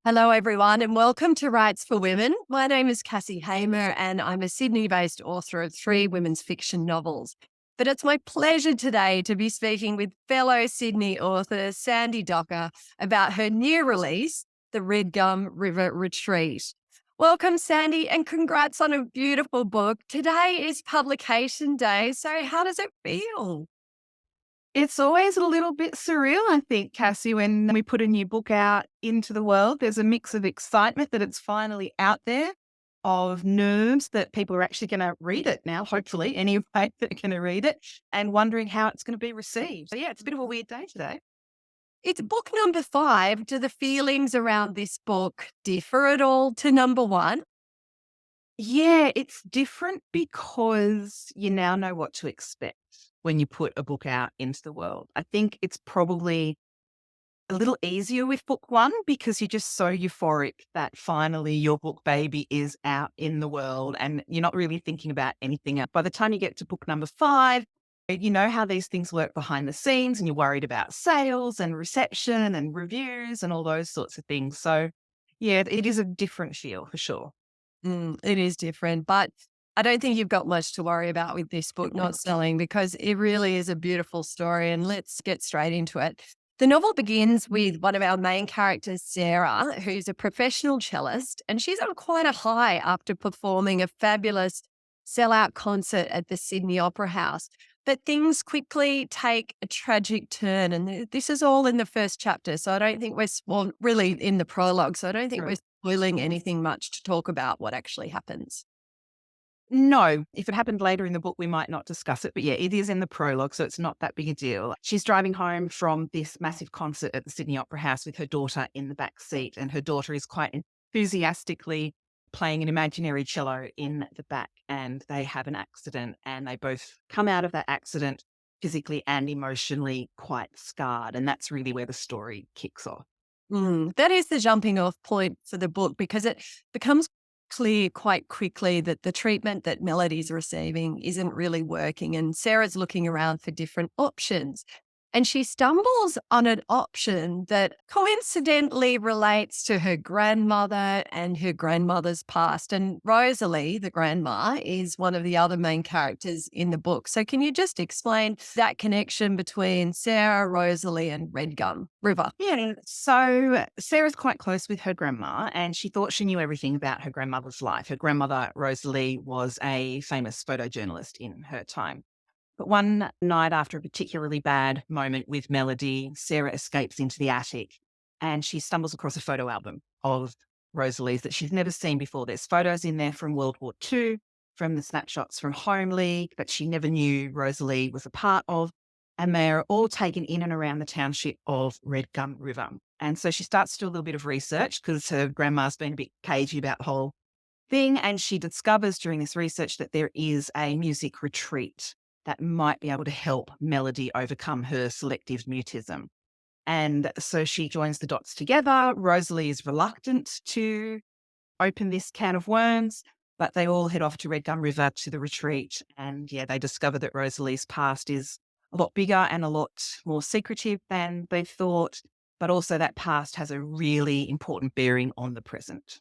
Hello, everyone, and welcome to Rights for Women. My name is Cassie Hamer, and I'm a Sydney-based author of 3 women's fiction novels. But it's my pleasure today to be speaking with fellow Sydney author Sandie Docker about her new release, The Redgum River Retreat. Welcome, Sandie, and congrats on a beautiful book. Today is publication day, so how does it feel? It's always a little bit surreal, I think, Cassie, when we put a new book out into the world. There's a mix of excitement that it's finally out there, of nerves that people are actually going to read it now, hopefully, anyway, that are going to read it, and wondering how it's going to be received. So, yeah, it's a bit of a weird day today. It's book number 5. Do the feelings around this book differ at all to number 1? Yeah, it's different because you now know what to expect when you put a book out into the world. I think it's probably a little easier with book one because you're just so euphoric that finally your book baby is out in the world and you're not really thinking about anything else. By the time you get to book number 5, you know how these things work behind the scenes and you're worried about sales and reception and reviews and all those sorts of things. So, yeah, it is a different feel for sure. It is different, but I don't think you've got much to worry about with this book not selling because it really is a beautiful story. And let's get straight into it. The novel begins with one of our main characters, Sarah, who's a professional cellist, and she's on quite a high after performing a fabulous sellout concert at the Sydney Opera House. But things quickly take a tragic turn, and this is all in the first chapter. So I don't think well, really in the prologue. So I don't think we're spoiling anything much to talk about what actually happens. No, if it happened later in the book, we might not discuss it. But yeah, it is in the prologue, so it's not that big a deal. She's driving home from this massive concert at the Sydney Opera House with her daughter in the back seat, and her daughter is quite enthusiastically playing an imaginary cello in the back. And they have an accident, and they both come out of that accident physically and emotionally quite scarred. And that's really where the story kicks off. That is the jumping off point for the book because it becomes clear quite quickly that the treatment that Melody's receiving isn't really working. And Sarah's looking around for different options. And she stumbles on an option that coincidentally relates to her grandmother and her grandmother's past. And Rosalie, the grandma, is one of the other main characters in the book. So, can you just explain that connection between Sarah, Rosalie, and Redgum River? Yeah, so Sarah's quite close with her grandma, and she thought she knew everything about her grandmother's life. Her grandmother, Rosalie, was a famous photojournalist in her time. But one night after a particularly bad moment with Melody, Sarah escapes into the attic and she stumbles across a photo album of Rosalie's that she's never seen before. There's photos in there from World War II, from the snapshots from Home League that she never knew Rosalie was a part of. And they're all taken in and around the township of Redgum River. And so she starts to do a little bit of research because her grandma's been a bit cagey about the whole thing. And she discovers during this research that there is a music retreat that might be able to help Melody overcome her selective mutism. And so she joins the dots together. Rosalie is reluctant to open this can of worms, but they all head off to Redgum River to the retreat. And yeah, they discover that Rosalie's past is a lot bigger and a lot more secretive than they thought. But also that past has a really important bearing on the present.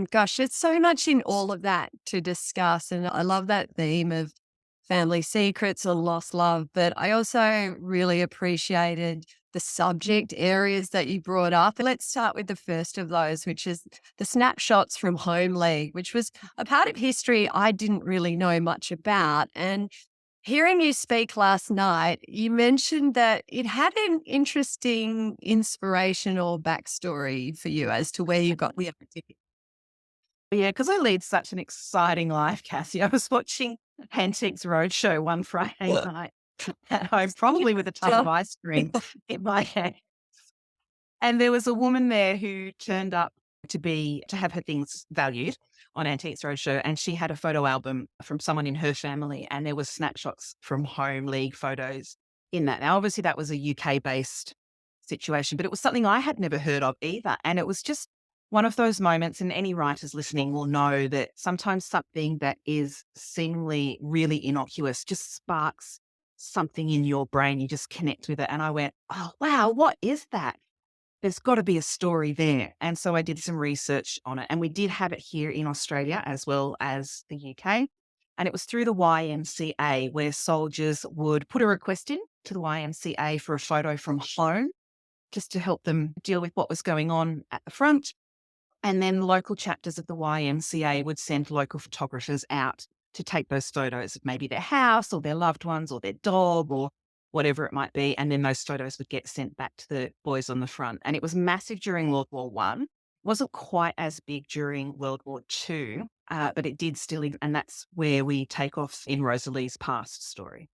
Gosh, there's so much in all of that to discuss. And I love that theme of family secrets and lost love. But I also really appreciated the subject areas that you brought up. Let's start with the first of those, which is the snapshots from Home League, which was a part of history I didn't really know much about. And hearing you speak last night, you mentioned that it had an interesting inspirational backstory for you as to where you got the idea. Yeah, because I lead such an exciting life, Cassie. I was watching Antiques Roadshow one Friday night at home, probably with a tub of ice cream in my hand. And there was a woman there who turned up to have her things valued on Antiques Roadshow, and she had a photo album from someone in her family, and there was snapshots from Home League photos in that. Now, obviously, that was a UK-based situation, but it was something I had never heard of either. And it was just one of those moments, and any writers listening will know that sometimes something that is seemingly really innocuous just sparks something in your brain. You just connect with it. And I went, oh, wow, what is that? there's got to be a story there. And so I did some research on it. And we did have it here in Australia as well as the UK. And it was through the YMCA, where soldiers would put a request in to the YMCA for a photo from home, just to help them deal with what was going on at the front. And then local chapters of the YMCA would send local photographers out to take those photos of maybe their house or their loved ones or their dog or whatever it might be. And then those photos would get sent back to the boys on the front. And it was massive during World War One. Wasn't quite as big during World War Two, but it did still, and that's where we take off in Rosalie's past story.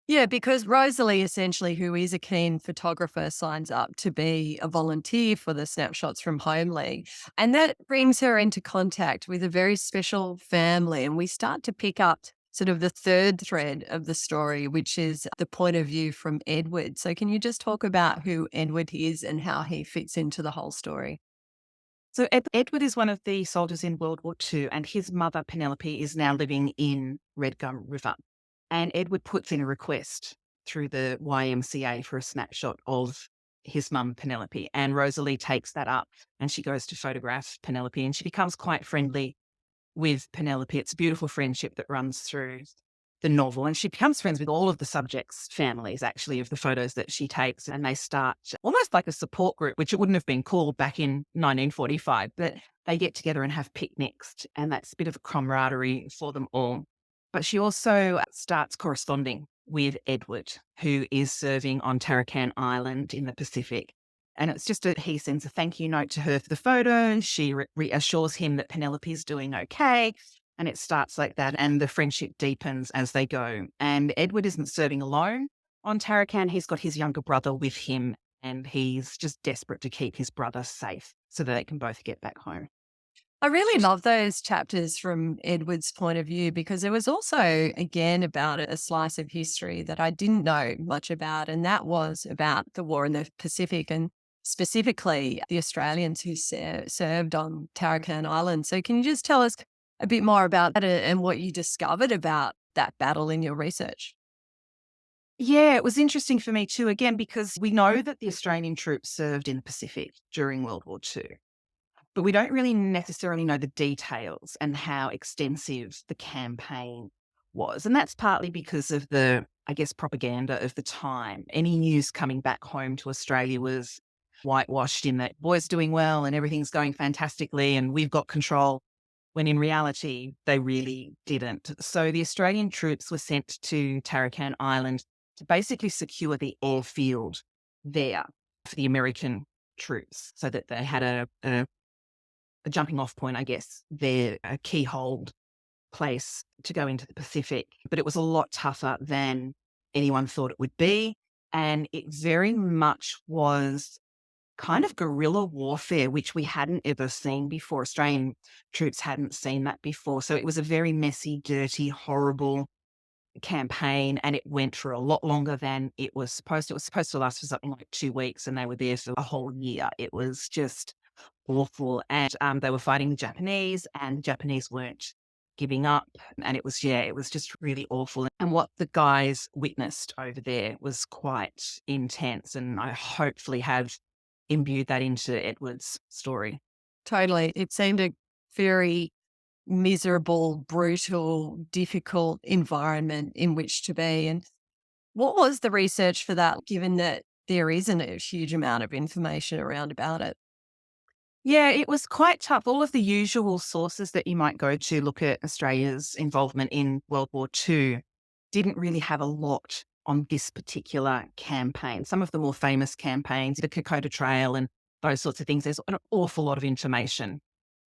Yeah, because Rosalie, essentially, who is a keen photographer, signs up to be a volunteer for the Snapshots from Home League. And that brings her into contact with a very special family. And we start to pick up sort of the third thread of the story, which is the point of view from Edward. So, can you just talk about who Edward is and how he fits into the whole story? So Edward is one of the soldiers in World War Two, and his mother, Penelope, is now living in Redgum River. And Edward puts in a request through the YMCA for a snapshot of his mum, Penelope. And Rosalie takes that up and she goes to photograph Penelope, and she becomes quite friendly with Penelope. It's a beautiful friendship that runs through the novel. And she becomes friends with all of the subjects' families, actually, of the photos that she takes. And they start almost like a support group, which it wouldn't have been called back in 1945, but they get together and have picnics. And that's a bit of a camaraderie for them all. But she also starts corresponding with Edward, who is serving on Tarakan Island in the Pacific. And it's just he sends a thank you note to her for the photo. She reassures him that Penelope is doing okay. And it starts like that. And the friendship deepens as they go. And Edward isn't serving alone on Tarakan. He's got his younger brother with him. And he's just desperate to keep his brother safe so that they can both get back home. I really love those chapters from Edward's point of view because it was also, again, about a slice of history that I didn't know much about, and that was about the war in the Pacific and specifically the Australians who served on Tarakan Island. So, can you just tell us a bit more about that and what you discovered about that battle in your research? Yeah, it was interesting for me too, again, because we know that the Australian troops served in the Pacific during World War Two. But we don't really necessarily know the details and how extensive the campaign was. And that's partly because of the, I guess, propaganda of the time. Any news coming back home to Australia was whitewashed in that boys doing well and everything's going fantastically and we've got control, when in reality, they really didn't. So the Australian troops were sent to Tarakan Island to basically secure the airfield there for the American troops so that they had a jumping off point, I guess, they're a keyhole place to go into the Pacific. But it was a lot tougher than anyone thought it would be. And it very much was kind of guerrilla warfare, which we hadn't ever seen before. Australian troops hadn't seen that before. So it was a very messy, dirty, horrible campaign. And it went for a lot longer than it was supposed to. It was supposed to last for something like 2 weeks, and they were there for a whole year. It was just awful. And they were fighting the Japanese, and the Japanese weren't giving up. And it was, yeah, it was just really awful. And what the guys witnessed over there was quite intense. And I hopefully have imbued that into Edward's story. Totally. It seemed a very miserable, brutal, difficult environment in which to be. And what was the research for that, given that there isn't a huge amount of information around about it? Yeah, it was quite tough. All of the usual sources that you might go to look at Australia's involvement in World War Two didn't really have a lot on this particular campaign. Some of the more famous campaigns, the Kokoda Trail and those sorts of things, there's an awful lot of information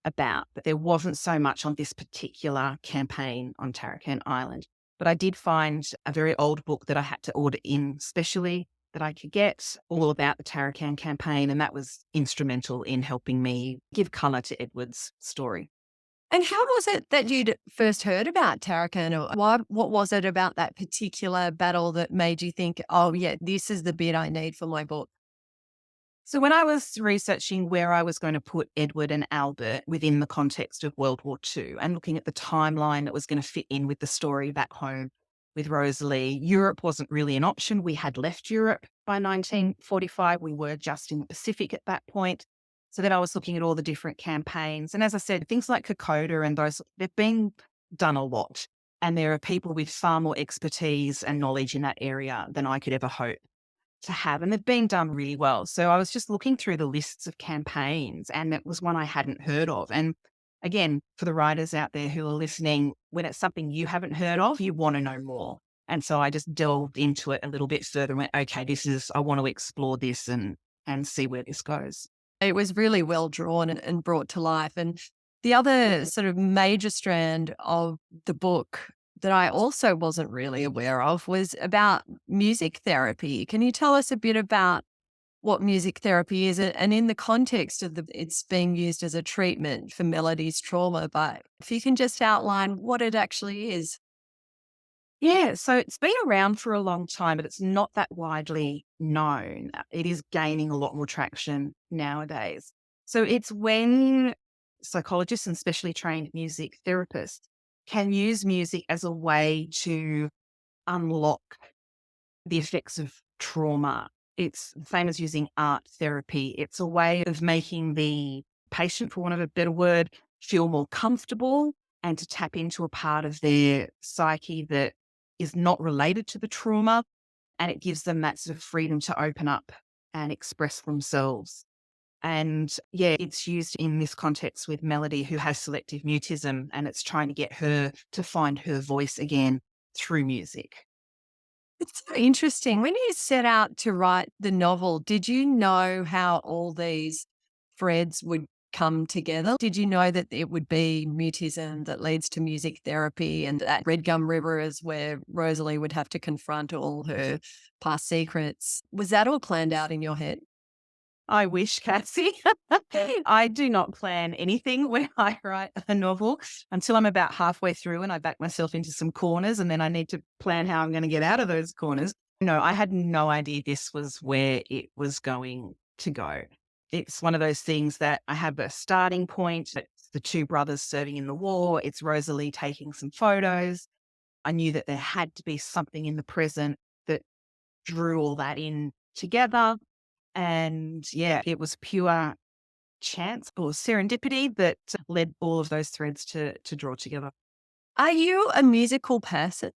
about, but there wasn't so much on this particular campaign on Tarakan Island. But I did find a very old book that I had to order in specially that I could get all about the Tarakan campaign, and that was instrumental in helping me give colour to Edward's story. And how was it that you'd first heard about Tarakan? Or what was it about that particular battle that made you think, oh, yeah, this is the bit I need for my book? So when I was researching where I was going to put Edward and Albert within the context of World War Two and looking at the timeline that was going to fit in with the story back home, with Rosalie. Europe wasn't really an option. We had left Europe by 1945. We were just in the Pacific at that point. So then I was looking at all the different campaigns. And as I said, things like Kokoda and those, they've been done a lot. And there are people with far more expertise and knowledge in that area than I could ever hope to have. And they've been done really well. So I was just looking through the lists of campaigns, and it was one I hadn't heard of. And again, for the writers out there who are listening, when it's something you haven't heard of, you want to know more. And so I just delved into it a little bit further and went, okay, I want to explore this and see where this goes. It was really well drawn and brought to life. And the other sort of major strand of the book that I also wasn't really aware of was about music therapy. Can you tell us a bit about what music therapy is and in the context of it's being used as a treatment for Melody's trauma, but if you can just outline what it actually is. Yeah, so it's been around for a long time, but it's not that widely known. It is gaining a lot more traction nowadays. So it's when psychologists and specially trained music therapists can use music as a way to unlock the effects of trauma. It's the same as using art therapy. It's a way of making the patient, for want of a better word, feel more comfortable and to tap into a part of their psyche that is not related to the trauma. And it gives them that sort of freedom to open up and express themselves. And yeah, it's used in this context with Melody, who has selective mutism, and it's trying to get her to find her voice again through music. It's so interesting. When you set out to write the novel, did you know how all these threads would come together? Did you know that it would be mutism that leads to music therapy and that Redgum River is where Rosalie would have to confront all her past secrets? Was that all planned out in your head? I wish, Cassie. I do not plan anything when I write a novel until I'm about halfway through and I back myself into some corners, and then I need to plan how I'm going to get out of those corners. No, I had no idea this was where it was going to go. It's one of those things that I have a starting point. It's the two brothers serving in the war. It's Rosalie taking some photos. I knew that there had to be something in the present that drew all that in together. And yeah, it was pure chance or serendipity that led all of those threads to draw together. Are you a musical person?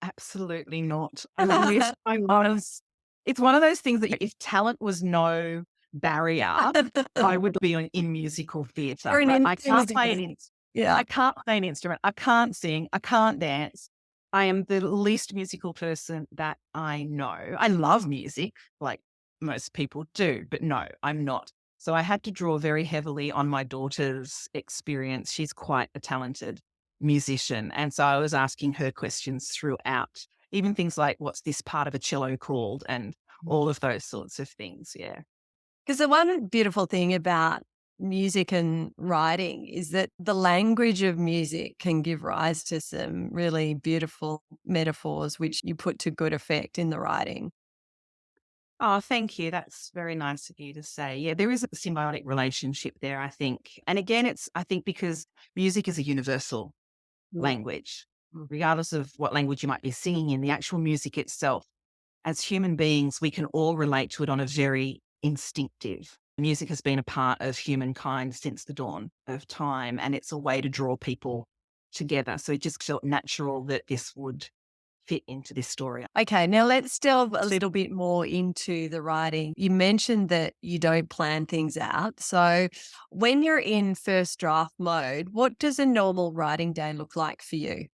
Absolutely not. I wish I was. It's one of those things that if talent was no barrier, I would be in musical theatre. Or an But I can't play enthusiast? an Yeah. I can't play an instrument. I can't sing. I can't dance. I am the least musical person that I know. I love music, like most people do, but no, I'm not. So I had to draw very heavily on my daughter's experience. She's quite a talented musician. And so I was asking her questions throughout, even things like, what's this part of a cello called? And all of those sorts of things. Yeah. Because the one beautiful thing about music and writing is that the language of music can give rise to some really beautiful metaphors, which you put to good effect in the writing. Oh, thank you. That's very nice of you to say. Yeah, there is a symbiotic relationship there, I think. And again, I think, because music is a universal language, regardless of what language you might be singing in, the actual music itself. As human beings, we can all relate to it on a very instinctive. Music has been a part of humankind since the dawn of time, and it's a way to draw people together. So it just felt natural that this would fit into this story. Okay, now let's delve a little bit more into the writing. You mentioned that you don't plan things out. So when you're in first draft mode, what does a normal writing day look like for you?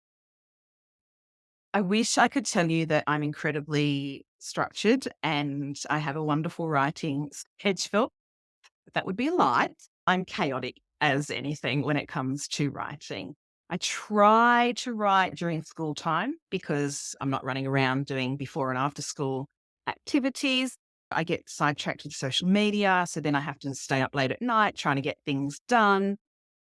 I wish I could tell you that I'm incredibly structured and I have a wonderful writing schedule. That would be a lie. I'm chaotic as anything when it comes to writing. I try to write during school time because I'm not running around doing before and after school activities. I get sidetracked with social media. So then I have to stay up late at night trying to get things done.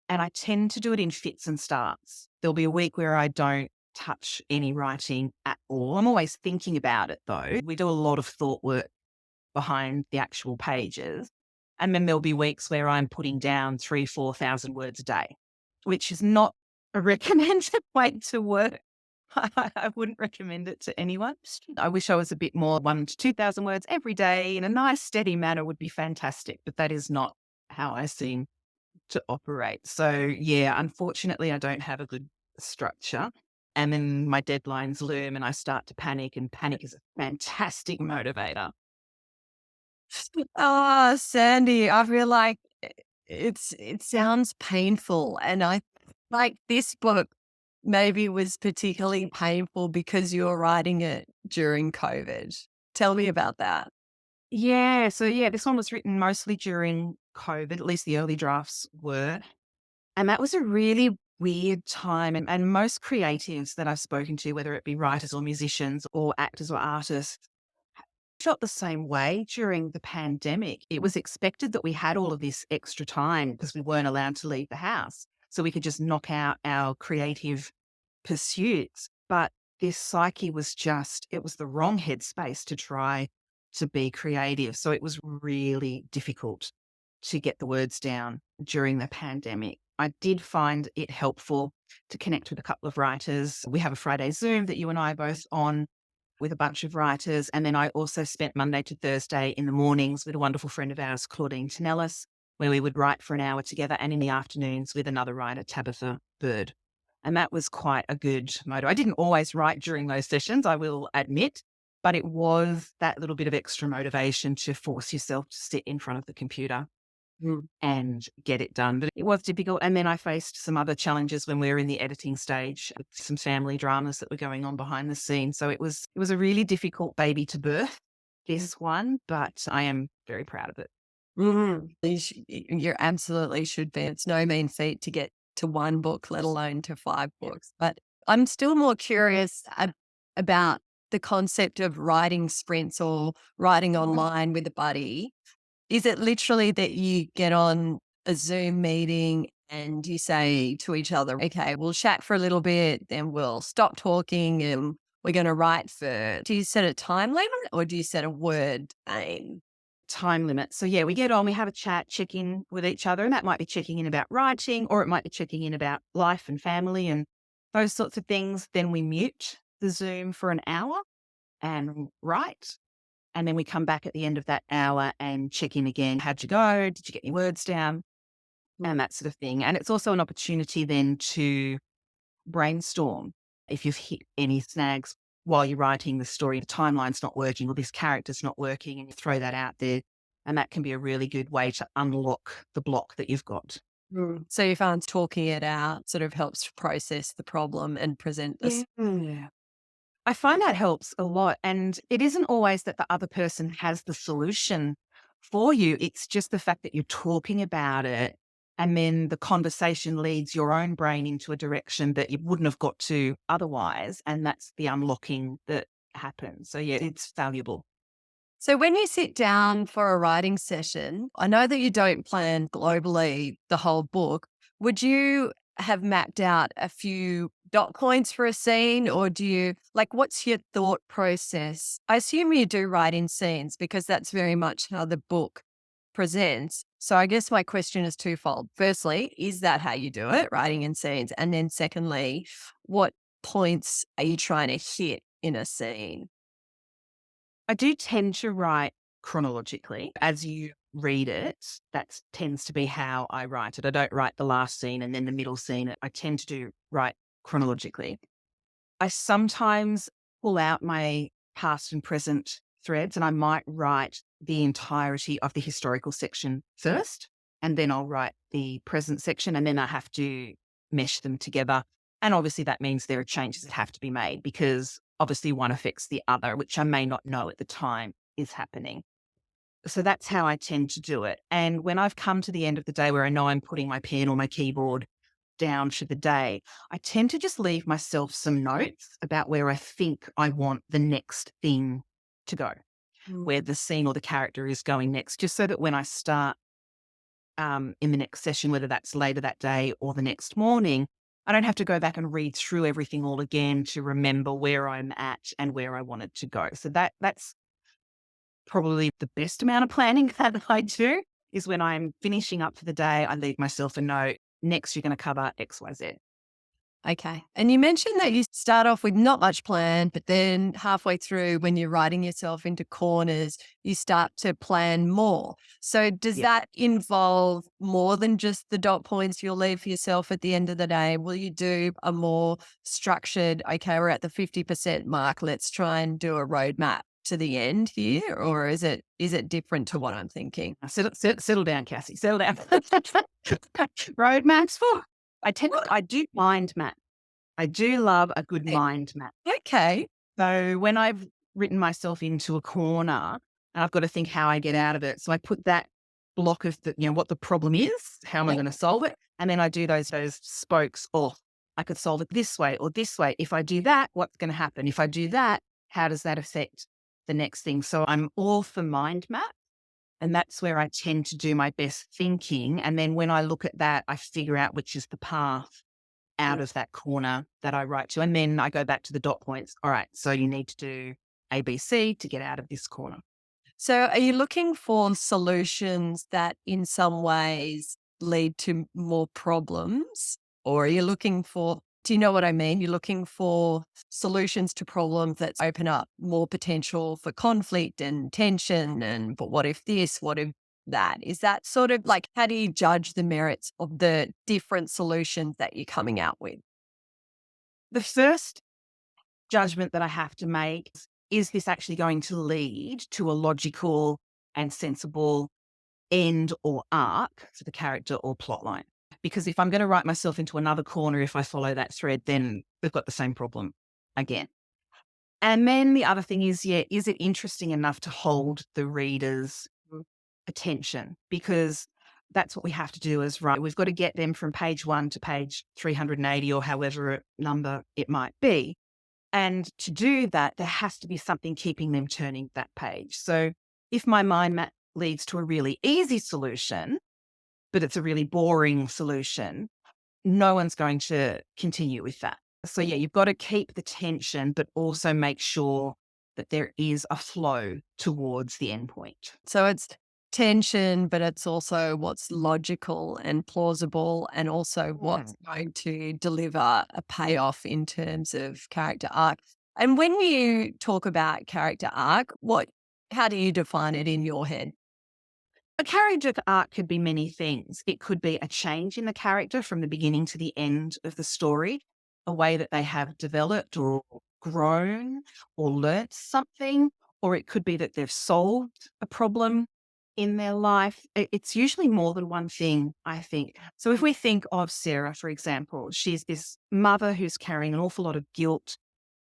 And I tend to do it in fits and starts. There'll be a week where I don't touch any writing at all. I'm always thinking about it though. We do a lot of thought work behind the actual pages. And then there'll be weeks where I'm putting down 3,000, 4,000 words a day, which is not a recommended way to work. I wouldn't recommend it to anyone. I wish I was a bit more 1 to 2,000 words every day in a nice, steady manner would be fantastic, but that is not how I seem to operate. So, yeah, unfortunately, I don't have a good structure. And then my deadlines loom and I start to panic, and panic is a fantastic motivator. Oh, Sandy, I feel like it sounds painful. And I like this book maybe was particularly painful because you were writing it during COVID. Tell me about that. Yeah. So, yeah, this one was written mostly during COVID, at least the early drafts were. And that was a really weird time. And most creatives that I've spoken to, whether it be writers or musicians or actors or artists, felt the same way during the pandemic. It was expected that we had all of this extra time because we weren't allowed to leave the house. So we could just knock out our creative pursuits. But this psyche was just, it was the wrong headspace to try to be creative. So it was really difficult to get the words down during the pandemic. I did find it helpful to connect with a couple of writers. We have a Friday Zoom that you and I are both on with a bunch of writers. And then I also spent Monday to Thursday in the mornings with a wonderful friend of ours, Claudine Tinellis, where we would write for an hour together, and in the afternoons with another writer, Tabitha Bird. And that was quite a good motor. I didn't always write during those sessions, I will admit, but it was that little bit of extra motivation to force yourself to sit in front of the computer and get it done. But it was difficult. And then I faced some other challenges when we were in the editing stage, some family dramas that were going on behind the scenes. So it was a really difficult baby to birth, this one, but I am very proud of it. You absolutely should be. It's no mean feat to get to one book, let alone to five books. But I'm still more curious about the concept of writing sprints or writing online with a buddy. Is it literally that you get on a Zoom meeting and you say to each other, okay, we'll chat for a little bit, then we'll stop talking and we're going to write for, do you set a time limit or do you set a word aim? Time limit. So yeah, we get on, we have a chat, check in with each other, and that might be checking in about writing, or it might be checking in about life and family and those sorts of things. Then we mute the Zoom for an hour and write. And then we come back at the end of that hour and check in again. How'd you go? Did you get any words down? And that sort of thing. And it's also an opportunity then to brainstorm if you've hit any snags while you're writing the story, the timeline's not working or this character's not working, and you throw that out there. And that can be a really good way to unlock the block that you've got. So you find talking it out sort of helps to process the problem and present this. Yeah. I find that helps a lot. And it isn't always that the other person has the solution for you. It's just the fact that you're talking about it. And then the conversation leads your own brain into a direction that you wouldn't have got to otherwise. And that's the unlocking that happens. So, yeah, it's valuable. So when you sit down for a writing session, I know that you don't plan globally the whole book. Would you have mapped out a few dot points for a scene, or do you like what's your thought process? I assume you do write in scenes because that's very much how the book presents. So I guess my question is twofold. Firstly, is that how you do it, writing in scenes? And then secondly, what points are you trying to hit in a scene? I do tend to write chronologically as you read it. That tends to be how I write it. I don't write the last scene and then the middle scene. I tend to do write chronologically. I sometimes pull out my past and present threads, and I might write the entirety of the historical section first, and then I'll write the present section, and then I have to mesh them together. And obviously that means there are changes that have to be made because obviously one affects the other, which I may not know at the time is happening. So that's how I tend to do it. And when I've come to the end of the day where I know I'm putting my pen or my keyboard down for the day, I tend to just leave myself some notes about where I think I want the next thing to go, where the scene or the character is going next, just so that when I start in the next session, whether that's later that day or the next morning, I don't have to go back and read through everything all again to remember where I'm at and where I wanted to go. So that's probably the best amount of planning that I do is when I'm finishing up for the day, I leave myself a note. Next, you're going to cover X, Y, Z. Okay. And you mentioned that you start off with not much plan, but then halfway through, when you're writing yourself into corners, you start to plan more. So, does Yeah. that involve more than just the dot points you'll leave for yourself at the end of the day? Will you do a more structured, okay, we're at the 50% mark, let's try and do a roadmap to the end here? Or is it different to what I'm thinking? Now settle down, Cassie. Settle down. Roadmaps. Whew. I do mind map. I do love a good Eh, mind map. Okay. So when I've written myself into a corner and I've got to think how I get out of it, so I put that block of what the problem is, how am I Yep. going to solve it, and then I do those spokes. Oh, I could solve it this way or this way. If I do that, what's going to happen? If I do that, how does that affect the next thing? So I'm all for mind map. And that's where I tend to do my best thinking. And then when I look at that, I figure out which is the path out of that corner that I write to. And then I go back to the dot points. All right, so you need to do ABC to get out of this corner. So, are you looking for solutions that in some ways lead to more problems? Or are you looking for, do you know what I mean? You're looking for solutions to problems that open up more potential for conflict and tension. And, but what if this? What if that? Is that sort of like, how do you judge the merits of the different solutions that you're coming out with? The first judgment that I have to make is this actually going to lead to a logical and sensible end or arc for the character or plot line? Because if I'm going to write myself into another corner, if I follow that thread, then we've got the same problem again. And then the other thing is, is it interesting enough to hold the reader's attention? Because that's what we have to do as writers. We've got to get them from page 1 to page 380 or however number it might be. And to do that, there has to be something keeping them turning that page. So if my mind map leads to a really easy solution, but it's a really boring solution, no one's going to continue with that. So yeah, you've got to keep the tension, but also make sure that there is a flow towards the end point. So it's tension, but it's also what's logical and plausible, and also what's going to deliver a payoff in terms of character arc. And when you talk about character arc, how do you define it in your head? A character arc could be many things. It could be a change in the character from the beginning to the end of the story, a way that they have developed or grown or learnt something, or it could be that they've solved a problem in their life. It's usually more than one thing, I think. So if we think of Sarah, for example, she's this mother who's carrying an awful lot of guilt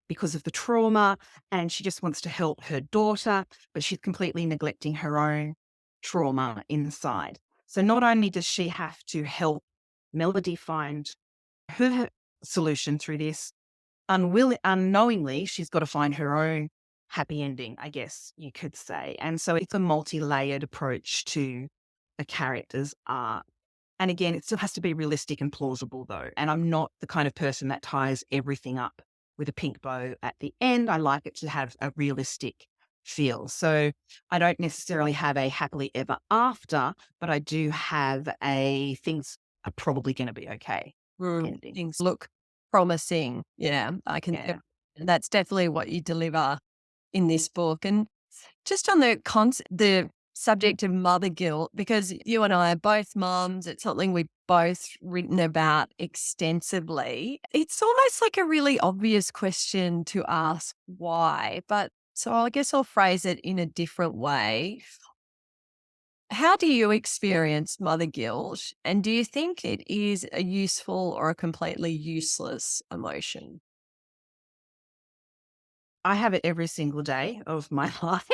because of the trauma, and she just wants to help her daughter, but she's completely neglecting her own trauma inside. So not only does she have to help Melody find her solution through this, unknowingly, she's got to find her own happy ending, I guess you could say. And so it's a multi-layered approach to a character's arc. And again, it still has to be realistic and plausible, though. And I'm not the kind of person that ties everything up with a pink bow at the end. I like it to have a realistic feel. So I don't necessarily have a happily ever after, but I do have a things are probably going to be okay ending. Things look promising. Yeah, I can. Yeah. That's definitely what you deliver in this book. And just on the subject of mother guilt, because you and I are both mums, it's something we've both written about extensively. It's almost like a really obvious question to ask why, but so I guess I'll phrase it in a different way. How do you experience mother guilt? And do you think it is a useful or a completely useless emotion? I have it every single day of my life.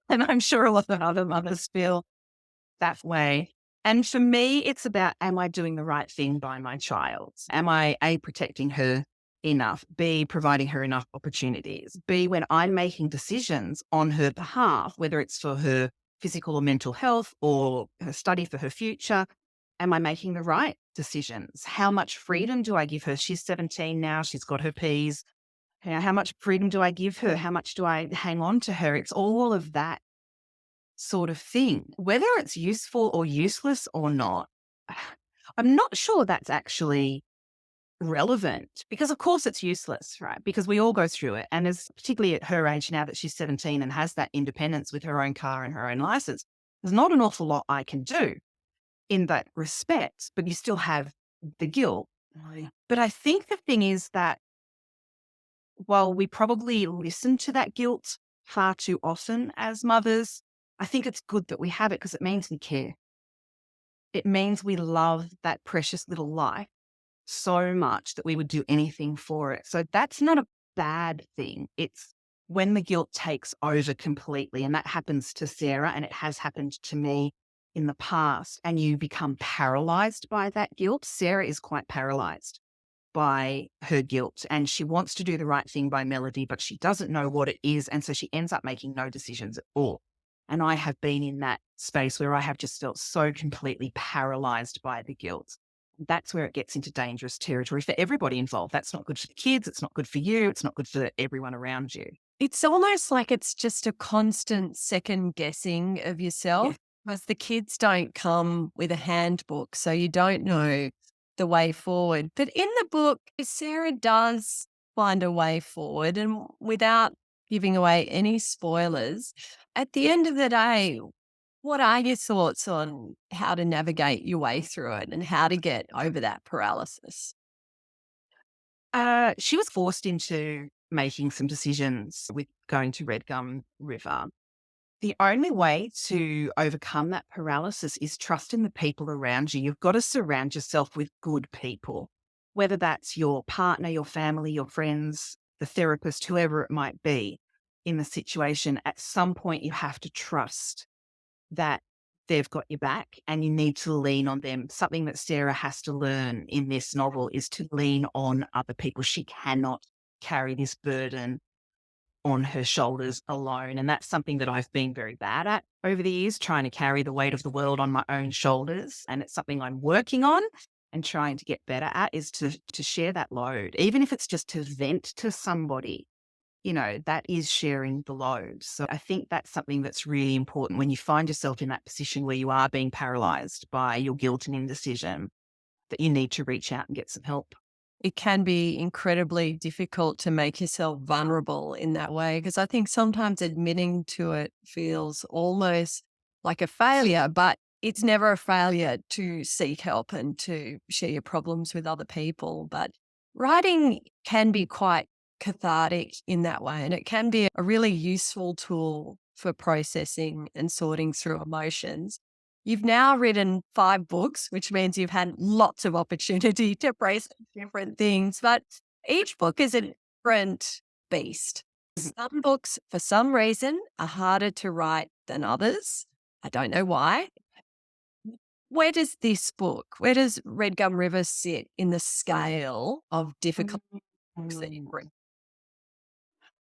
And I'm sure a lot of other mothers feel that way. And for me, it's about, am I doing the right thing by my child? Am I A, protecting her enough? B, providing her enough opportunities? B, when I'm making decisions on her behalf, whether it's for her physical or mental health or her study for her future, am I making the right decisions? How much freedom do I give her? She's 17 now. She's got her P's. How much freedom do I give her? How much do I hang on to her? It's all of that sort of thing. Whether it's useful or useless or not, I'm not sure that's actually relevant because, of course, it's useless, right? Because we all go through it. And as particularly at her age now that she's 17 and has that independence with her own car and her own license, there's not an awful lot I can do in that respect, but you still have the guilt. Right. But I think the thing is that while we probably listen to that guilt far too often as mothers, I think it's good that we have it because it means we care. It means we love that precious little life so much that we would do anything for it. So that's not a bad thing. It's when the guilt takes over completely, and that happens to Sarah, and it has happened to me in the past, and you become paralyzed by that guilt. Sarah is quite paralyzed by her guilt, and she wants to do the right thing by Melody, but she doesn't know what it is. And so she ends up making no decisions at all. And I have been in that space where I have just felt so completely paralyzed by the guilt. That's where it gets into dangerous territory for everybody involved. That's not good for the kids. It's not good for you. It's not good for everyone around you. It's almost like it's just a constant second guessing of Yeah. yourself because the kids don't come with a handbook, so you don't know the way forward. But in the book, Sarah does find a way forward, and without giving away any spoilers, at the end of the day, what are your thoughts on how to navigate your way through it and how to get over that paralysis? She was forced into making some decisions with going to Redgum River. The only way to overcome that paralysis is trust in the people around you. You've got to surround yourself with good people, whether that's your partner, your family, your friends, the therapist, whoever it might be in the situation. At some point, you have to trust that they've got your back and you need to lean on them. Something that Sarah has to learn in this novel is to lean on other people. She cannot carry this burden on her shoulders alone. And that's something that I've been very bad at over the years, trying to carry the weight of the world on my own shoulders. And it's something I'm working on and trying to get better at is to share that load, even if it's just to vent to somebody. That is sharing the load. So I think that's something that's really important when you find yourself in that position where you are being paralyzed by your guilt and indecision, that you need to reach out and get some help. It can be incredibly difficult to make yourself vulnerable in that way because I think sometimes admitting to it feels almost like a failure, but it's never a failure to seek help and to share your problems with other people. But writing can be quite cathartic in that way, and it can be a really useful tool for processing and sorting through emotions. You've now written 5 books, which means you've had lots of opportunity to process different things, but each book is a different beast. Some books, for some reason, are harder to write than others. I don't know why. Where does Redgum River sit in the scale of difficult books that you've written?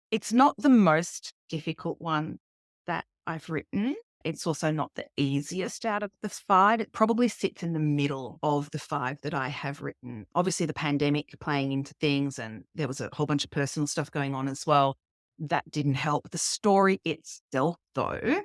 It's not the most difficult one that I've written. It's also not the easiest out of the 5. It probably sits in the middle of the 5 that I have written. Obviously, the pandemic playing into things, and there was a whole bunch of personal stuff going on as well. That didn't help. The story itself, though,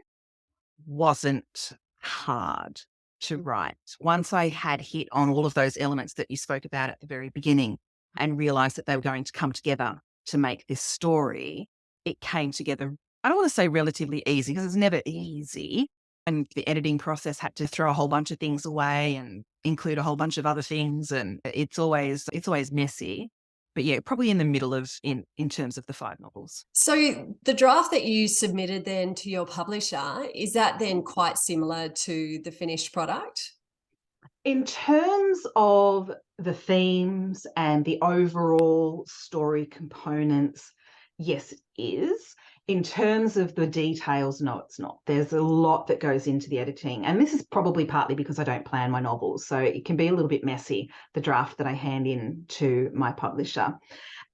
wasn't hard to write. Once I had hit on all of those elements that you spoke about at the very beginning and realized that they were going to come together to make this story, it came together. I don't want to say relatively easy because it's never easy. And the editing process had to throw a whole bunch of things away and include a whole bunch of other things. And it's always messy. But yeah, probably in the middle of in terms of the 5 novels. So the draft that you submitted then to your publisher, is that then quite similar to the finished product? In terms of the themes and the overall story components, yes, it is. In terms of the details, no, it's not. There's a lot that goes into the editing. And this is probably partly because I don't plan my novels. So it can be a little bit messy, the draft that I hand in to my publisher.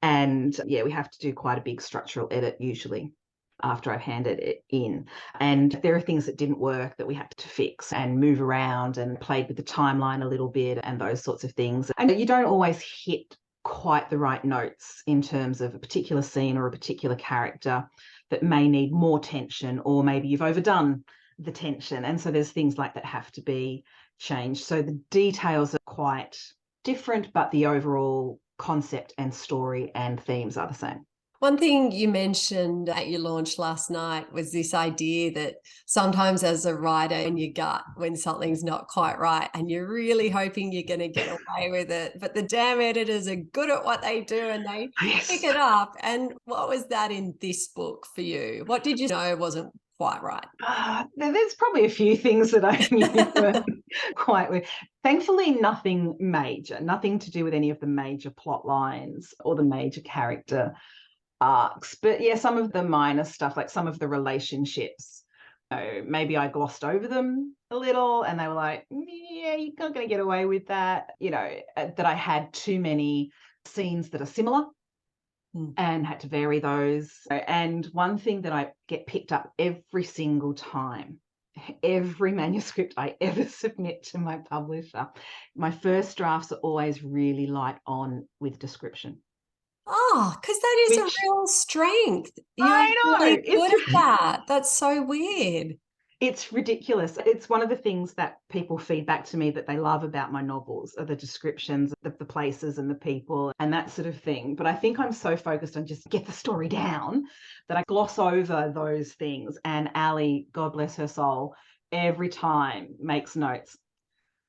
And yeah, we have to do quite a big structural edit usually after I've handed it in. And there are things that didn't work that we had to fix and move around and played with the timeline a little bit and those sorts of things. And you don't always hit quite the right notes in terms of a particular scene or a particular character that may need more tension, or maybe you've overdone the tension. And so there's things like that have to be changed. So the details are quite different, but the overall concept and story and themes are the same. One thing you mentioned at your launch last night was this idea that sometimes as a writer in your gut when something's not quite right and you're really hoping you're going to get away with it, but the damn editors are good at what they do and they pick Yes. it up. And what was that in this book for you? What did you know wasn't quite right? There's probably a few things that I knew weren't quite with. Thankfully, nothing major, nothing to do with any of the major plot lines or the major character arcs. But yeah, some of the minor stuff, like some of the relationships, maybe I glossed over them a little and they were like, yeah, you're not going to get away with that. That I had too many scenes that are similar and had to vary those. And one thing that I get picked up every single time, every manuscript I ever submit to my publisher, my first drafts are always really light on with description. Oh, because that is a Which real strength. You're I know, really good at that. That's so weird. it's ridiculous. It's one of the things that people feed back to me that they love about my novels are the descriptions of the places and the people and that sort of thing. But I think I'm so focused on just get the story down that I gloss over those things. And Ali, God bless her soul, every time makes notes.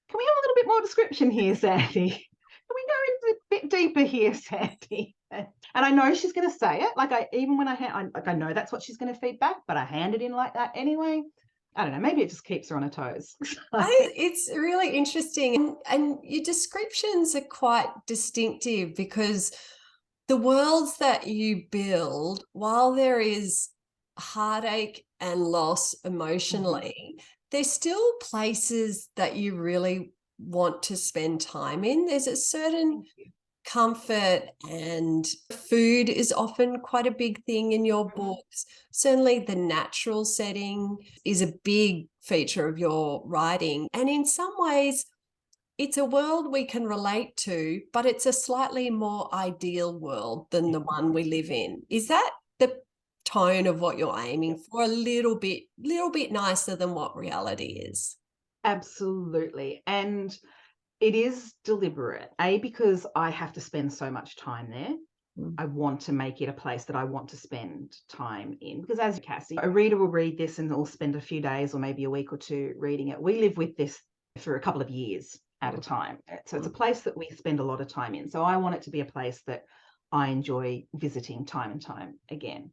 Can we have a little bit more description here, Sandie? Can we go a bit deeper here, Sandie? And I know she's going to say it. Even when I know that's what she's going to feed back, but I hand it in like that anyway. I don't know, maybe it just keeps her on her toes. It's really interesting. And your descriptions are quite distinctive because the worlds that you build, while there is heartache and loss emotionally, there's still places that you really want to spend time in. There's a certain comfort, and food is often quite a big thing in your books. Certainly the natural setting is a big feature of your writing, and in some ways it's a world we can relate to, but it's a slightly more ideal world than the one we live in. Is that the tone of what you're aiming for? A little bit nicer than what reality is? Absolutely. And it is deliberate, because I have to spend so much time there. I want to make it a place that I want to spend time in. Because as Cassie, a reader will read this and will spend a few days or maybe a week or two reading it. We live with this for a couple of years at a time. So it's a place that we spend a lot of time in. So I want it to be a place that I enjoy visiting time and time again.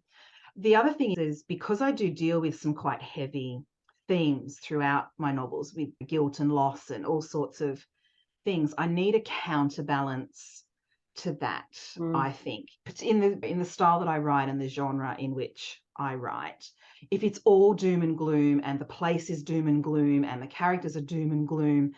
The other thing is because I do deal with some quite heavy themes throughout my novels with guilt and loss and all sorts of things, I need a counterbalance to that. I think it's in the style that I write and the genre in which I write. If it's all doom and gloom and the place is doom and gloom and the characters are doom and gloom,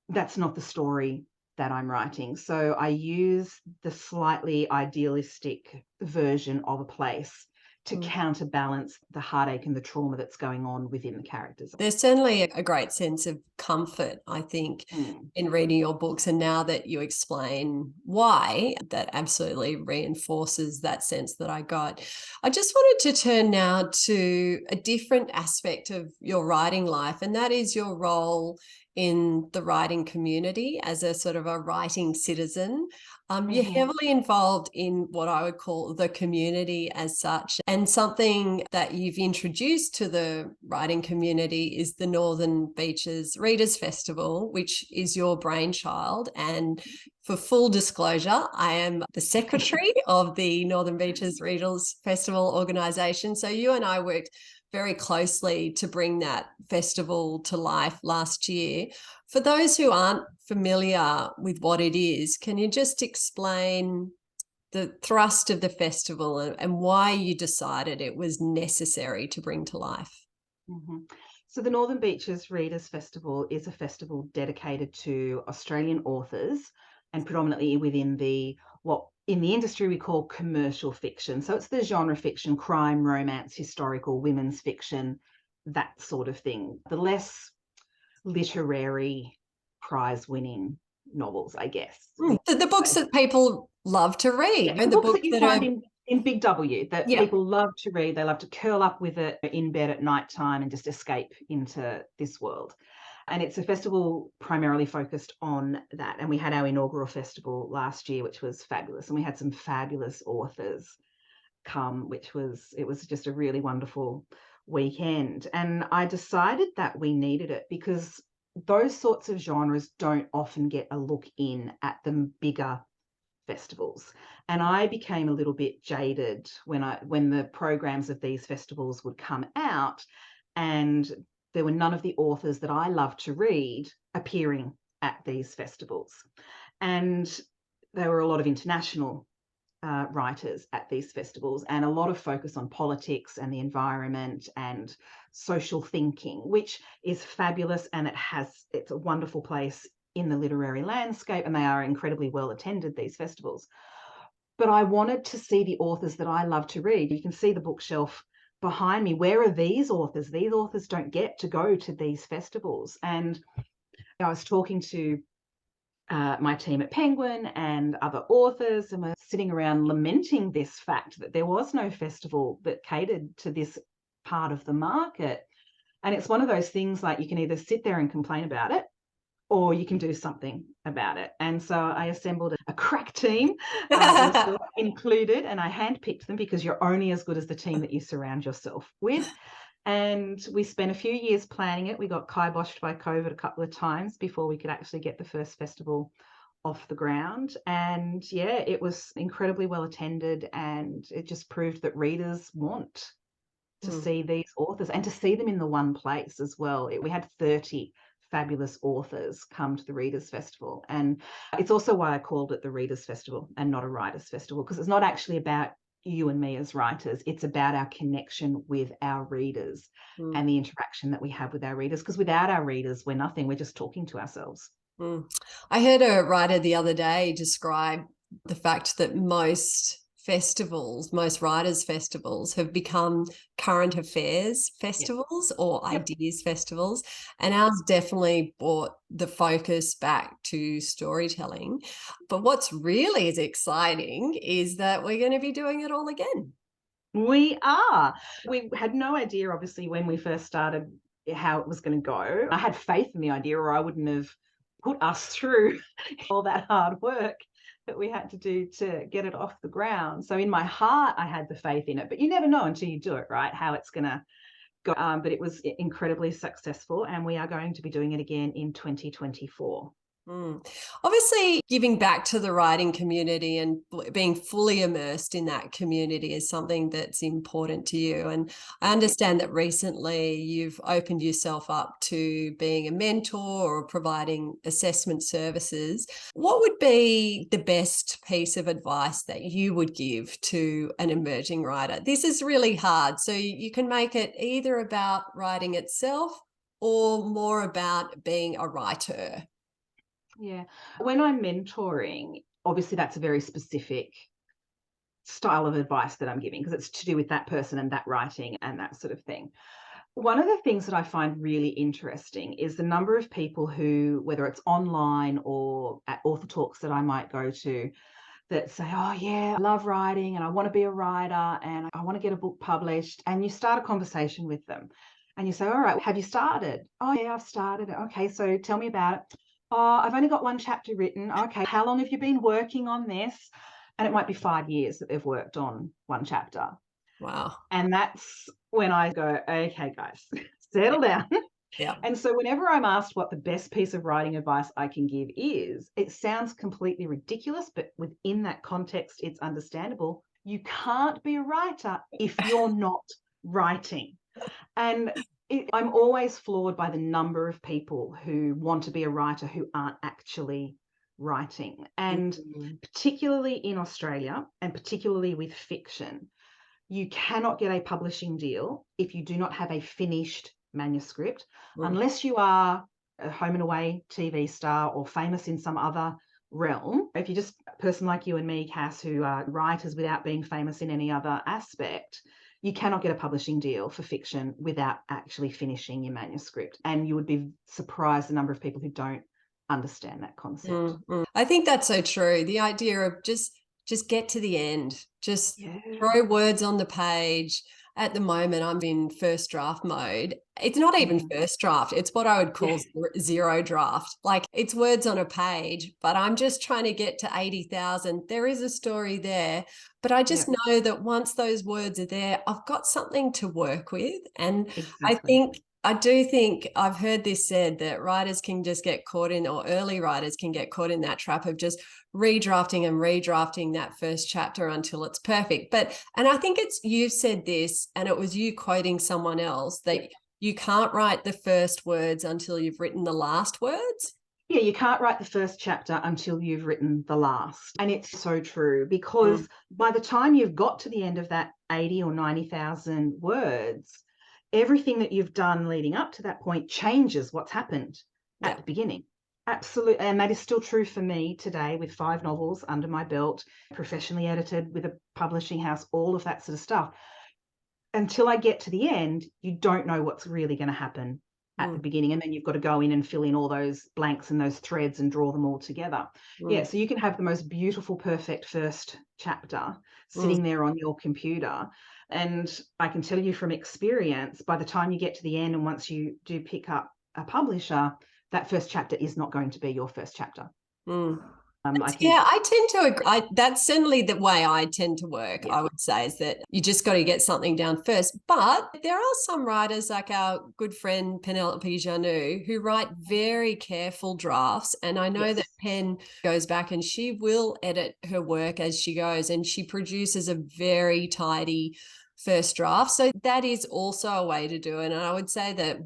that's not the story that I'm writing. So I use the slightly idealistic version of a place to counterbalance the heartache and the trauma that's going on within the characters. There's certainly a great sense of comfort, I think, in reading your books. And now that you explain why, that absolutely reinforces that sense that I got. I just wanted to turn now to a different aspect of your writing life, and that is your role in the writing community as a sort of a writing citizen. You're heavily involved in what I would call the community as such. And something that you've introduced to the writing community is the Northern Beaches Readers Festival, which is your brainchild. And for full disclosure, I am the secretary of the Northern Beaches Readers Festival organisation. So you and I worked very closely to bring that festival to life last year. For those who aren't familiar with what it is, can you just explain the thrust of the festival and why you decided it was necessary to bring to life? So the Northern Beaches Readers Festival is a festival dedicated to Australian authors and predominantly within what in the industry we call commercial fiction. So it's the genre fiction, crime, romance, historical, women's fiction, that sort of thing. The less literary prize-winning novels, I guess. The books that people love to read. And the books that you find in Big W that people love to read. They love to curl up with it in bed at night time and just escape into this world. And it's a festival primarily focused on that. And we had our inaugural festival last year, which was fabulous. And we had some fabulous authors come, it was just a really wonderful weekend. And I decided that we needed it because those sorts of genres don't often get a look in at the bigger festivals. And I became a little bit jaded when the programs of these festivals would come out and there were none of the authors that I love to read appearing at these festivals. And there were a lot of international writers at these festivals and a lot of focus on politics and the environment and social thinking, which is fabulous. And it's a wonderful place in the literary landscape, and they are incredibly well attended, these festivals. But I wanted to see the authors that I love to read. You can see the bookshelf behind me. Where are these authors? These authors don't get to go to these festivals. And I was talking to my team at Penguin and other authors, and we're sitting around lamenting this fact that there was no festival that catered to this part of the market. And it's one of those things, like, you can either sit there and complain about it or you can do something about it. And so I assembled a crack team, yourself included, and I handpicked them because you're only as good as the team that you surround yourself with. And we spent a few years planning it. We got kiboshed by COVID a couple of times before we could actually get the first festival off the ground. And yeah, it was incredibly well attended, and it just proved that readers want to see these authors and to see them in the one place as well. We had 30 fabulous authors come to the Readers Festival. And it's also why I called it the Readers Festival and not a Writers Festival, because it's not actually about you and me as writers. It's about our connection with our readers and the interaction that we have with our readers, because without our readers, we're nothing. We're just talking to ourselves. I heard a writer the other day describe the fact that most writers' festivals have become current affairs festivals or ideas festivals. And ours definitely brought the focus back to storytelling. But what's really as exciting is that we're going to be doing it all again. We are. We had no idea, obviously, when we first started how it was going to go. I had faith in the idea, or I wouldn't have put us through all that hard work that we had to do to get it off the ground. So in my heart, I had the faith in it, but you never know until you do it, right? How it's going to go. But it was incredibly successful, and we are going to be doing it again in 2024. Obviously, giving back to the writing community and being fully immersed in that community is something that's important to you. And I understand that recently you've opened yourself up to being a mentor or providing assessment services. What would be the best piece of advice that you would give to an emerging writer? This is really hard, so you can make it either about writing itself or more about being a writer. Yeah. When I'm mentoring, obviously that's a very specific style of advice that I'm giving, because it's to do with that person and that writing and that sort of thing. One of the things that I find really interesting is the number of people who, whether it's online or at author talks that I might go to, that say, oh yeah, I love writing and I want to be a writer and I want to get a book published. And you start a conversation with them and you say, all right, have you started? Oh yeah, I've started. Okay, so tell me about it. Oh, I've only got one chapter written. Okay, how long have you been working on this? And it might be 5 years that they've worked on one chapter. Wow. And that's when I go, okay, guys, settle down. Yeah. And so whenever I'm asked what the best piece of writing advice I can give is, it sounds completely ridiculous, but within that context, it's understandable. You can't be a writer if you're not writing. And I'm always floored by the number of people who want to be a writer who aren't actually writing. And particularly in Australia, and particularly with fiction, you cannot get a publishing deal if you do not have a finished manuscript, unless you are a home and away TV star or famous in some other realm. If you're just a person like you and me, Cass, who are writers without being famous in any other aspect, you cannot get a publishing deal for fiction without actually finishing your manuscript. And you would be surprised the number of people who don't understand that concept. I think that's so true. The idea of just get to the end, just throw words on the page. at the moment, I'm in first draft mode. It's not even first draft. It's what I would call zero draft. Like it's words on a page, but I'm just trying to get to 80,000. There is a story there, but I just know that once those words are there, I've got something to work with. And Exactly. I do think I've heard this said that writers can just get caught in, or early writers can get caught in that trap of just redrafting that first chapter until it's perfect. And I think you've said this, and it was you quoting someone else, that you can't write the first words until you've written the last words. Yeah, you can't write the first chapter until you've written the last. And it's so true, because by the time you've got to the end of that 80 or 90,000 words, everything that you've done leading up to that point changes what's happened at the beginning. Absolutely. And that is still true for me today, with 5 novels under my belt, professionally edited with a publishing house, all of that sort of stuff. Until I get to the end, you don't know what's really going to happen at the beginning. And then you've got to go in and fill in all those blanks and those threads and draw them all together. Yeah. So you can have the most beautiful, perfect first chapter sitting there on your computer. And I can tell you from experience, by the time you get to the end, and once you do pick up a publisher, that first chapter is not going to be your first chapter. I think, I tend to agree. That's certainly the way I tend to work, I would say, is that you just got to get something down first. But there are some writers, like our good friend Penelope Janou, who write very careful drafts. And I know that Pen goes back and she will edit her work as she goes, and she produces a very tidy first draft. So that is also a way to do it. And I would say that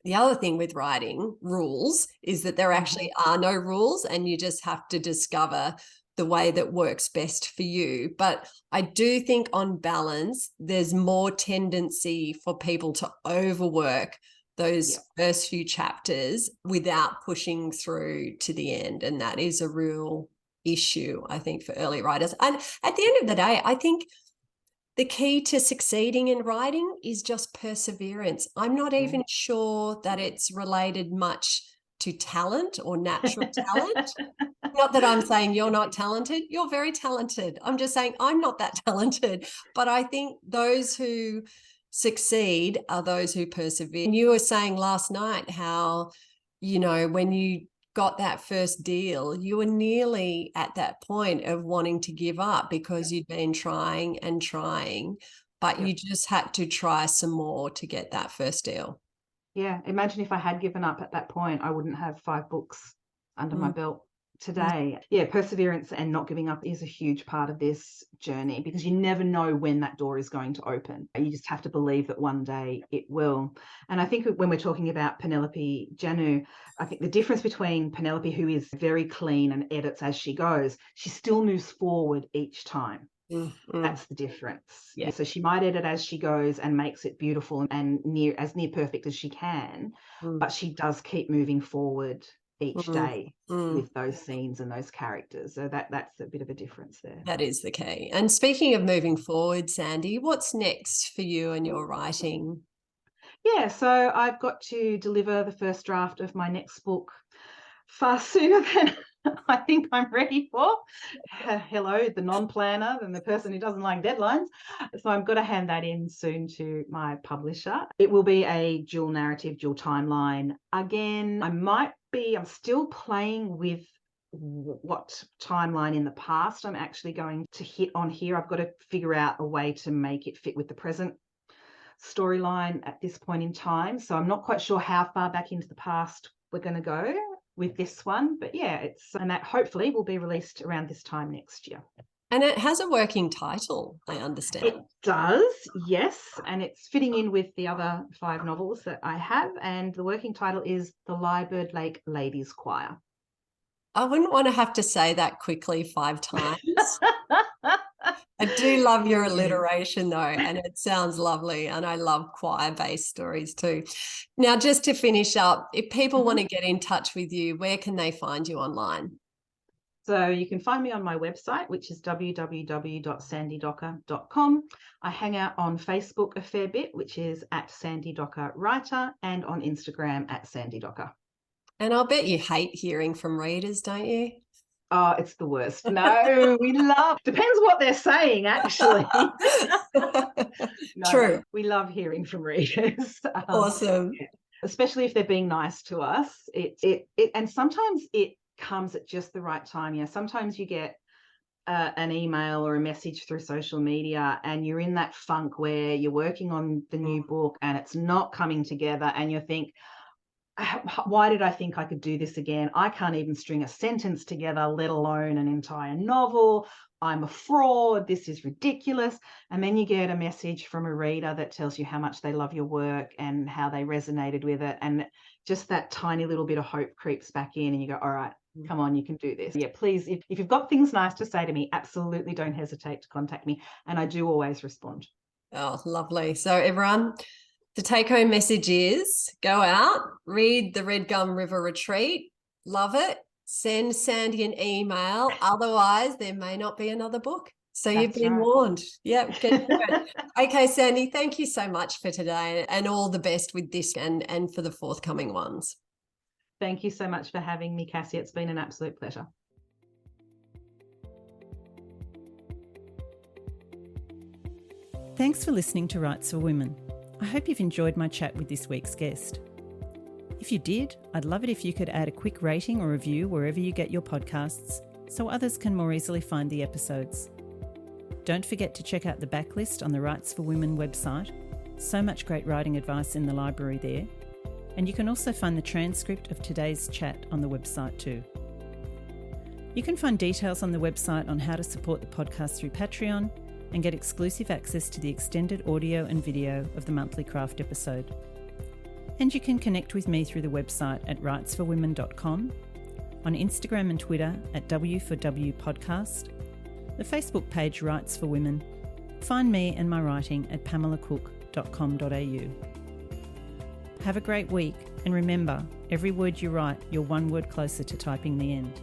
the other thing with writing rules is that there actually are no rules, and you just have to discover the way that works best for you. But I do think on balance, there's more tendency for people to overwork those first few chapters without pushing through to the end. And that is a real issue, I think, for early writers. And at the end of the day, I think the key to succeeding in writing is just perseverance. I'm not even sure that it's related much to talent or natural talent. Not that I'm saying you're not talented. You're very talented. I'm just saying I'm not that talented. But I think those who succeed are those who persevere. And you were saying last night how, when you got that first deal, you were nearly at that point of wanting to give up because you'd been trying and trying, but you just had to try some more to get that first deal. Yeah. Imagine if I had given up at that point, I wouldn't have 5 books under my belt today. Yeah, perseverance and not giving up is a huge part of this journey, because you never know when that door is going to open. You just have to believe that one day it will. And I think when we're talking about Penelope Janou, I think the difference between Penelope, who is very clean and edits as she goes, she still moves forward each time. That's the difference. Yeah. So she might edit as she goes and makes it beautiful and near perfect as she can, but she does keep moving forward each day with those scenes and those characters. So that's a bit of a difference there. That is the key. And speaking of moving forward, Sandie, what's next for you and your writing? Yeah, so I've got to deliver the first draft of my next book far sooner than I think I'm ready for. Hello, the non-planner and the person who doesn't like deadlines. So I've got to hand that in soon to my publisher. It will be a dual narrative, dual timeline. Again, I'm still playing with what timeline in the past I'm actually going to hit on here. I've got to figure out a way to make it fit with the present storyline at this point in time. So I'm not quite sure how far back into the past we're going to go with this one, but yeah, and that hopefully will be released around this time next year. And it has a working title, I understand. It does, yes, and it's fitting in with the other 5 novels that I have, and the working title is The Lyrebird Lake Ladies Choir. I wouldn't want to have to say that quickly 5 times. I do love your alliteration though, and it sounds lovely, and I love choir-based stories too. Now, just to finish up, if people want to get in touch with you, where can they find you online? So you can find me on my website, which is www.sandiedocker.com. I hang out on Facebook a fair bit, which is at Sandie Docker Writer, and on Instagram at Sandie Docker. And I'll bet you hate hearing from readers, don't you? Oh, it's the worst. No, depends what they're saying, actually. No, True. we love hearing from readers. Awesome. Especially if they're being nice to us. And sometimes it comes at just the right time. Yeah, sometimes you get an email or a message through social media and you're in that funk where you're working on the new book and it's not coming together and you think, why did I think I could do this again? I can't even string a sentence together, let alone an entire novel. I'm a fraud. This is ridiculous. And then you get a message from a reader that tells you how much they love your work and how they resonated with it. And just that tiny little bit of hope creeps back in and you go, all right, come on, you can do this. Yeah, please, if you've got things nice to say to me, absolutely don't hesitate to contact me. And I do always respond. Oh, lovely. So everyone, the take-home message is go out, read the Redgum River Retreat, love it, send Sandie an email. Otherwise, there may not be another book. So you've been warned. Yep, get to it. Okay, Sandie, thank you so much for today and all the best with this and for the forthcoming ones. Thank you so much for having me, Cassie. It's been an absolute pleasure. Thanks for listening to Rights for Women. I hope you've enjoyed my chat with this week's guest. If you did, I'd love it if you could add a quick rating or review wherever you get your podcasts so others can more easily find the episodes. Don't forget to check out the backlist on the Rights for Women website. So much great writing advice in the library there. And you can also find the transcript of today's chat on the website too. You can find details on the website on how to support the podcast through Patreon and get exclusive access to the extended audio and video of the monthly craft episode. And you can connect with me through the website at rightsforwomen.com, on Instagram and Twitter at W4W Podcast, the Facebook page Rights for Women. Find me and my writing at pamelacook.com.au. Have a great week, and remember, every word you write, you're one word closer to typing the end.